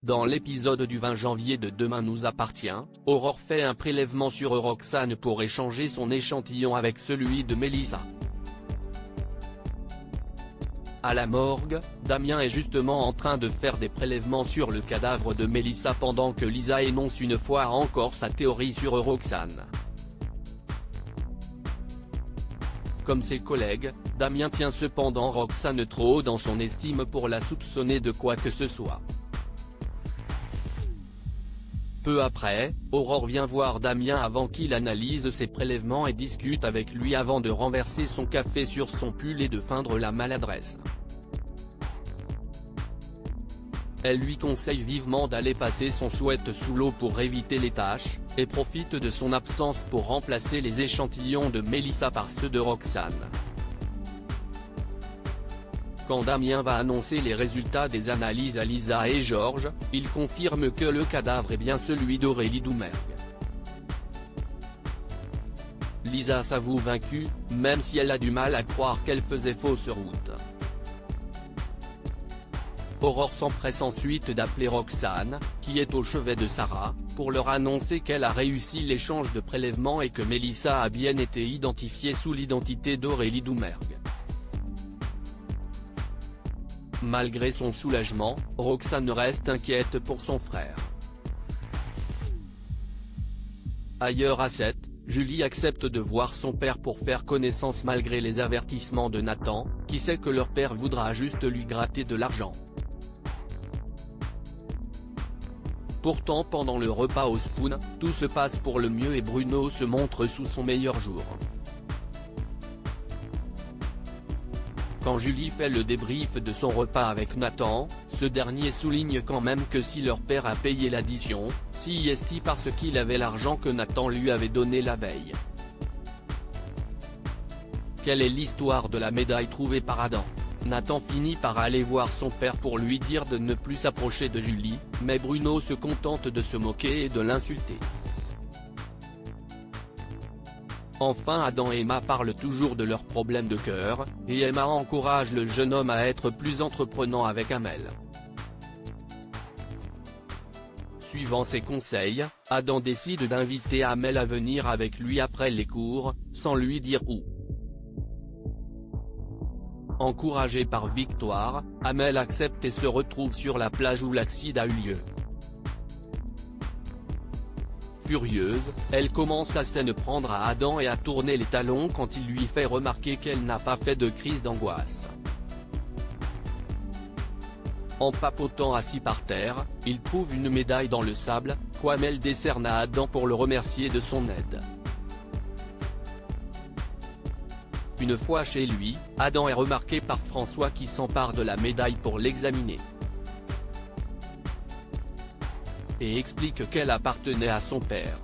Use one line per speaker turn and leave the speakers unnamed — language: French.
Dans l'épisode du 20 janvier de Demain nous appartient, Aurore fait un prélèvement sur Roxane pour échanger son échantillon avec celui de Mélissa. À la morgue, Damien est justement en train de faire des prélèvements sur le cadavre de Mélissa pendant que Lisa énonce une fois encore sa théorie sur Roxane. Comme ses collègues, Damien tient cependant Roxane trop haut dans son estime pour la soupçonner de quoi que ce soit. Peu après, Aurore vient voir Damien avant qu'il analyse ses prélèvements et discute avec lui avant de renverser son café sur son pull et de feindre la maladresse. Elle lui conseille vivement d'aller passer son sweat sous l'eau pour éviter les taches, et profite de son absence pour remplacer les échantillons de Mélissa par ceux de Roxane. Quand Damien va annoncer les résultats des analyses à Lisa et Georges, il confirme que le cadavre est bien celui d'Aurélie Doumergue. Lisa s'avoue vaincue, même si elle a du mal à croire qu'elle faisait fausse route. Aurore s'empresse ensuite d'appeler Roxane, qui est au chevet de Sarah, pour leur annoncer qu'elle a réussi l'échange de prélèvements et que Mélissa a bien été identifiée sous l'identité d'Aurélie Doumergue. Malgré son soulagement, Roxane reste inquiète pour son frère. Ailleurs à 7, Julie accepte de voir son père pour faire connaissance malgré les avertissements de Nathan, qui sait que leur père voudra juste lui gratter de l'argent. Pourtant pendant le repas au Spoon, tout se passe pour le mieux et Bruno se montre sous son meilleur jour. Quand Julie fait le débrief de son repas avec Nathan, ce dernier souligne quand même que si leur père a payé l'addition, c'est parce qu'il avait l'argent que Nathan lui avait donné la veille. Quelle est l'histoire de la médaille trouvée par Adam? Nathan finit par aller voir son père pour lui dire de ne plus s'approcher de Julie, mais Bruno se contente de se moquer et de l'insulter. Enfin Adam et Emma parlent toujours de leurs problèmes de cœur, et Emma encourage le jeune homme à être plus entreprenant avec Amel. Suivant ses conseils, Adam décide d'inviter Amel à venir avec lui après les cours, sans lui dire où. Encouragée par Victoire, Amel accepte et se retrouve sur la plage où l'accident a eu lieu. Furieuse, elle commence à s'en prendre à Adam et à tourner les talons quand il lui fait remarquer qu'elle n'a pas fait de crise d'angoisse. En papotant assis par terre, il trouve une médaille dans le sable, qu'Amel décerne à Adam pour le remercier de son aide. Une fois chez lui, Adam est remarqué par François qui s'empare de la médaille pour l'examiner. Et explique qu'elle appartenait à son père.